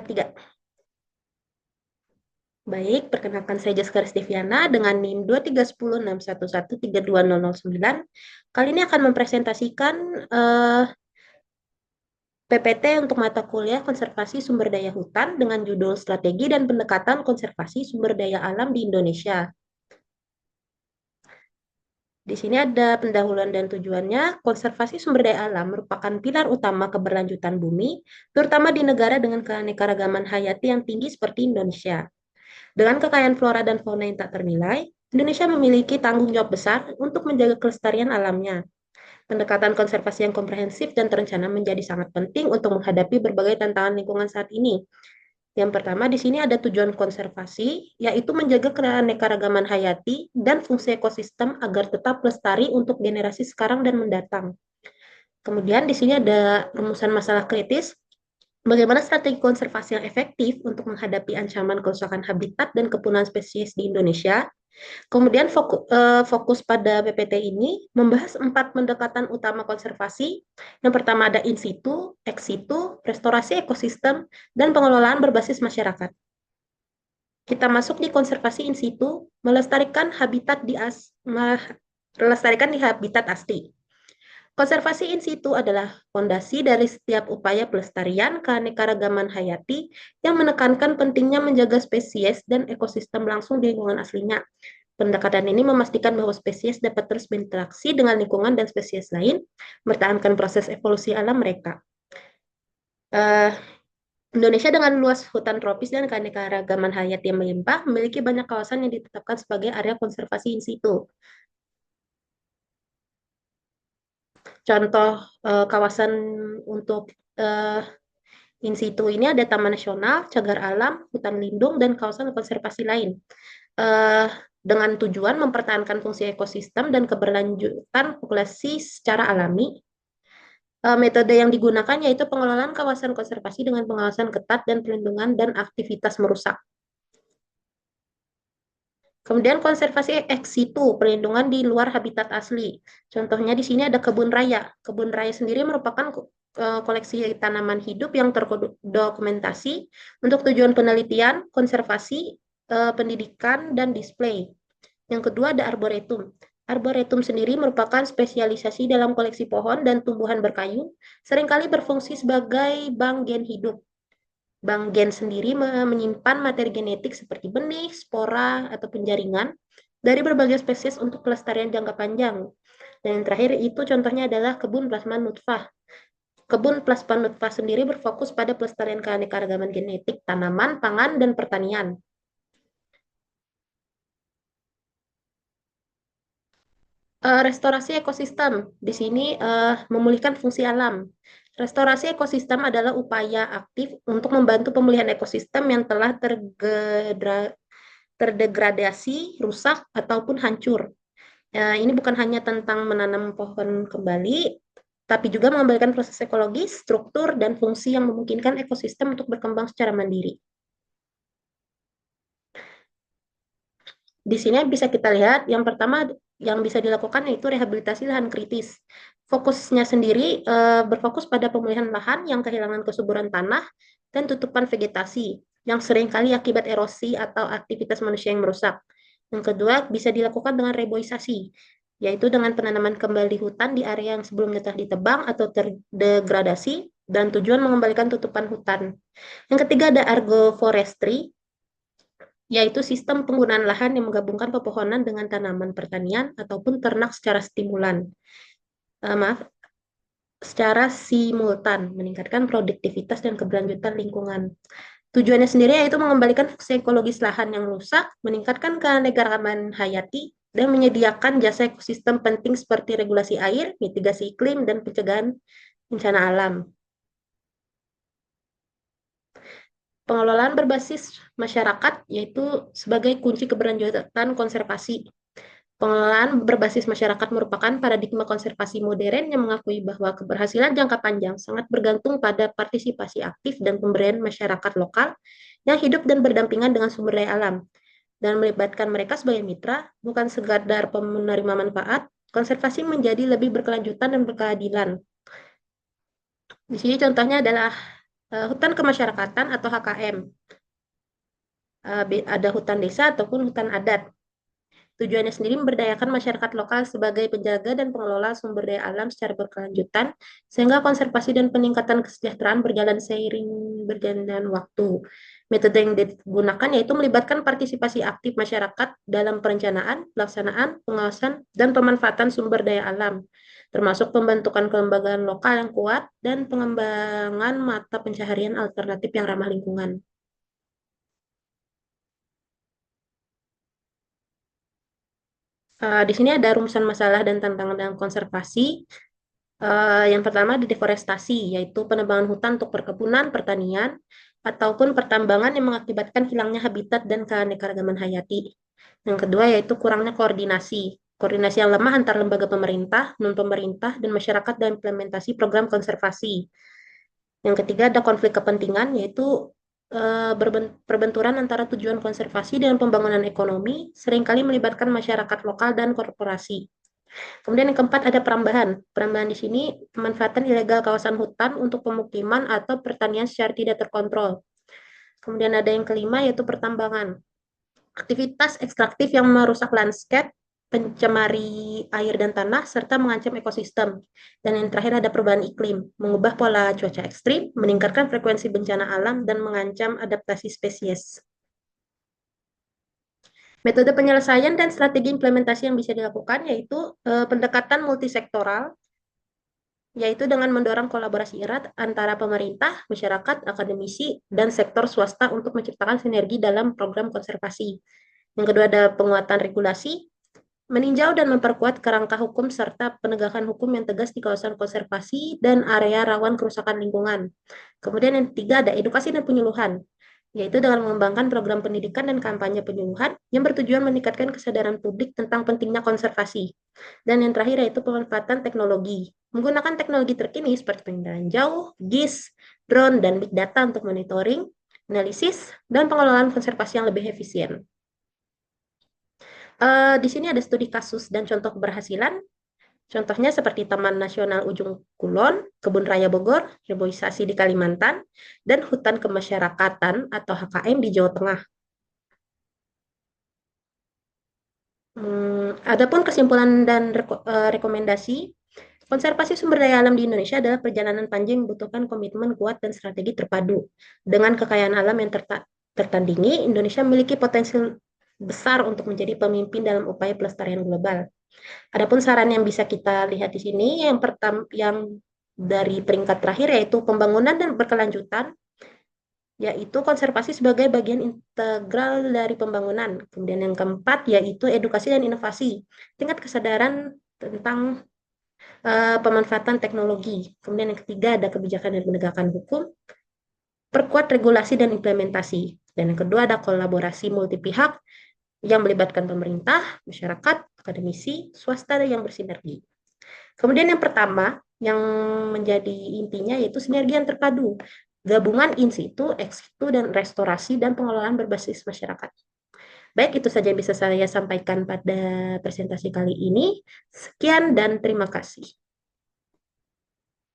Tiga. Baik, perkenalkan saya Jaskar Deviana dengan NIM 2310611320009. Kali ini akan mempresentasikan PPT untuk mata kuliah Konservasi Sumber Daya Hutan dengan judul Strategi dan Pendekatan Konservasi Sumber Daya Alam di Indonesia. Di sini ada pendahuluan dan tujuannya. Konservasi sumber daya alam merupakan pilar utama keberlanjutan bumi, terutama di negara dengan keanekaragaman hayati yang tinggi seperti Indonesia. Dengan kekayaan flora dan fauna yang tak ternilai, Indonesia memiliki tanggung jawab besar untuk menjaga kelestarian alamnya. Pendekatan konservasi yang komprehensif dan terencana menjadi sangat penting untuk menghadapi berbagai tantangan lingkungan saat ini. Yang pertama, di sini ada tujuan konservasi, yaitu menjaga keanekaragaman hayati dan fungsi ekosistem agar tetap lestari untuk generasi sekarang dan mendatang. Kemudian di sini ada rumusan masalah kritis. Bagaimana strategi konservasi yang efektif untuk menghadapi ancaman kerusakan habitat dan kepunahan spesies di Indonesia? Kemudian fokus pada PPT ini membahas 4 pendekatan utama konservasi. Yang pertama ada in situ, ex situ, restorasi ekosistem, dan pengelolaan berbasis masyarakat. Kita masuk di konservasi in situ, melestarikan di habitat asli. Konservasi in situ adalah fondasi dari setiap upaya pelestarian keanekaragaman hayati yang menekankan pentingnya menjaga spesies dan ekosistem langsung di lingkungan aslinya. Pendekatan ini memastikan bahwa spesies dapat terus berinteraksi dengan lingkungan dan spesies lain, mempertahankan proses evolusi alam mereka. Indonesia dengan luas hutan tropis dan keanekaragaman hayati yang melimpah, memiliki banyak kawasan yang ditetapkan sebagai area konservasi in situ. Contoh kawasan untuk in situ ini ada Taman Nasional, Cagar Alam, Hutan Lindung, dan kawasan konservasi lain. Dengan tujuan mempertahankan fungsi ekosistem dan keberlanjutan populasi secara alami. Metode yang digunakan yaitu pengelolaan kawasan konservasi dengan pengawasan ketat dan perlindungan dan aktivitas merusak. Kemudian konservasi ex situ, perlindungan di luar habitat asli. Contohnya di sini ada kebun raya. Kebun raya sendiri merupakan koleksi tanaman hidup yang terdokumentasi untuk tujuan penelitian, konservasi, pendidikan, dan display. Yang kedua ada arboretum. Arboretum sendiri merupakan spesialisasi dalam koleksi pohon dan tumbuhan berkayu, seringkali berfungsi sebagai bank gen hidup. Bank gen sendiri menyimpan materi genetik seperti benih, spora, atau penjaringan dari berbagai spesies untuk pelestarian jangka panjang. Dan yang terakhir itu contohnya adalah kebun plasma nutfah. Kebun plasma nutfah sendiri berfokus pada pelestarian keanekaragaman genetik tanaman, pangan, dan pertanian. Restorasi ekosistem di sini memulihkan fungsi alam. Restorasi ekosistem adalah upaya aktif untuk membantu pemulihan ekosistem yang telah terdegradasi, rusak, ataupun hancur. Ini bukan hanya tentang menanam pohon kembali, tapi juga mengembalikan proses ekologis, struktur, dan fungsi yang memungkinkan ekosistem untuk berkembang secara mandiri. Di sini bisa kita lihat, yang pertama yang bisa dilakukan yaitu rehabilitasi lahan kritis. Fokusnya sendiri berfokus pada pemulihan lahan yang kehilangan kesuburan tanah dan tutupan vegetasi yang seringkali akibat erosi atau aktivitas manusia yang merusak. Yang kedua bisa dilakukan dengan reboisasi, yaitu dengan penanaman kembali hutan di area yang sebelumnya telah ditebang atau terdegradasi dan tujuan mengembalikan tutupan hutan. Yang ketiga ada agroforestry, yaitu sistem penggunaan lahan yang menggabungkan pepohonan dengan tanaman pertanian ataupun ternak secara secara simultan, meningkatkan produktivitas dan keberlanjutan lingkungan. Tujuannya sendiri yaitu mengembalikan fungsi ekologis lahan yang rusak, meningkatkan keanekaragaman hayati, dan menyediakan jasa ekosistem penting seperti regulasi air, mitigasi iklim, dan pencegahan bencana alam. Pengelolaan berbasis masyarakat yaitu sebagai kunci keberlanjutan konservasi. Pengelolaan berbasis masyarakat merupakan paradigma konservasi modern yang mengakui bahwa keberhasilan jangka panjang sangat bergantung pada partisipasi aktif dan pemberdayaan masyarakat lokal yang hidup dan berdampingan dengan sumber daya alam dan melibatkan mereka sebagai mitra, bukan sekadar penerima manfaat. Konservasi menjadi lebih berkelanjutan dan berkeadilan. Di sini contohnya adalah Hutan kemasyarakatan atau HKM. Ada hutan desa ataupun hutan adat. Tujuannya sendiri memberdayakan masyarakat lokal sebagai penjaga dan pengelola sumber daya alam secara berkelanjutan, sehingga konservasi dan peningkatan kesejahteraan berjalan seiring berjalannya waktu. Metode yang digunakan yaitu melibatkan partisipasi aktif masyarakat dalam perencanaan, pelaksanaan, pengawasan, dan pemanfaatan sumber daya alam, termasuk pembentukan kelembagaan lokal yang kuat dan pengembangan mata pencaharian alternatif yang ramah lingkungan. Di sini ada rumusan masalah dan tantangan dalam konservasi. Yang pertama di deforestasi, yaitu penebangan hutan untuk perkebunan, pertanian, ataupun pertambangan yang mengakibatkan hilangnya habitat dan keanekaragaman hayati. Yang kedua yaitu kurangnya koordinasi. Koordinasi yang lemah antar lembaga pemerintah, non-pemerintah, dan masyarakat dalam implementasi program konservasi. Yang ketiga ada konflik kepentingan, yaitu perbenturan antara tujuan konservasi dengan pembangunan ekonomi, seringkali melibatkan masyarakat lokal dan korporasi. Kemudian yang keempat ada perambahan. Perambahan di sini pemanfaatan ilegal kawasan hutan untuk pemukiman atau pertanian secara tidak terkontrol. Kemudian ada yang kelima yaitu pertambangan. Aktivitas ekstraktif yang merusak landscape, pencemari air dan tanah, serta mengancam ekosistem. Dan yang terakhir ada perubahan iklim, mengubah pola cuaca ekstrim, meningkatkan frekuensi bencana alam, dan mengancam adaptasi spesies. Metode penyelesaian dan strategi implementasi yang bisa dilakukan yaitu pendekatan multisektoral, yaitu dengan mendorong kolaborasi erat antara pemerintah, masyarakat, akademisi, dan sektor swasta untuk menciptakan sinergi dalam program konservasi. Yang kedua ada penguatan regulasi, meninjau dan memperkuat kerangka hukum serta penegakan hukum yang tegas di kawasan konservasi dan area rawan kerusakan lingkungan. Kemudian yang ketiga ada edukasi dan penyuluhan, yaitu dengan mengembangkan program pendidikan dan kampanye penyuluhan yang bertujuan meningkatkan kesadaran publik tentang pentingnya konservasi. Dan yang terakhir yaitu pemanfaatan teknologi. Menggunakan teknologi terkini seperti penginderaan jauh, GIS, drone, dan big data untuk monitoring, analisis, dan pengelolaan konservasi yang lebih efisien. Di sini ada studi kasus dan contoh keberhasilan. Contohnya seperti Taman Nasional Ujung Kulon, Kebun Raya Bogor, reboisasi di Kalimantan, dan hutan kemasyarakatan atau HKM di Jawa Tengah. Adapun kesimpulan dan rekomendasi, konservasi sumber daya alam di Indonesia adalah perjalanan panjang yang membutuhkan komitmen kuat dan strategi terpadu. Dengan kekayaan alam yang tertandingi, Indonesia memiliki potensi besar untuk menjadi pemimpin dalam upaya pelestarian global. Adapun saran yang bisa kita lihat di sini, yang pertama, yang dari peringkat terakhir yaitu pembangunan dan berkelanjutan, yaitu konservasi sebagai bagian integral dari pembangunan. Kemudian yang keempat yaitu edukasi dan inovasi, tingkat kesadaran tentang pemanfaatan teknologi. Kemudian yang ketiga ada kebijakan dan penegakan hukum, perkuat regulasi dan implementasi. Dan yang kedua ada kolaborasi multi pihak yang melibatkan pemerintah, masyarakat, akademisi, swasta yang bersinergi. Kemudian yang pertama, yang menjadi intinya yaitu sinergi yang terpadu, gabungan in situ, ex situ, dan restorasi dan pengelolaan berbasis masyarakat. Baik, itu saja yang bisa saya sampaikan pada presentasi kali ini. Sekian dan terima kasih.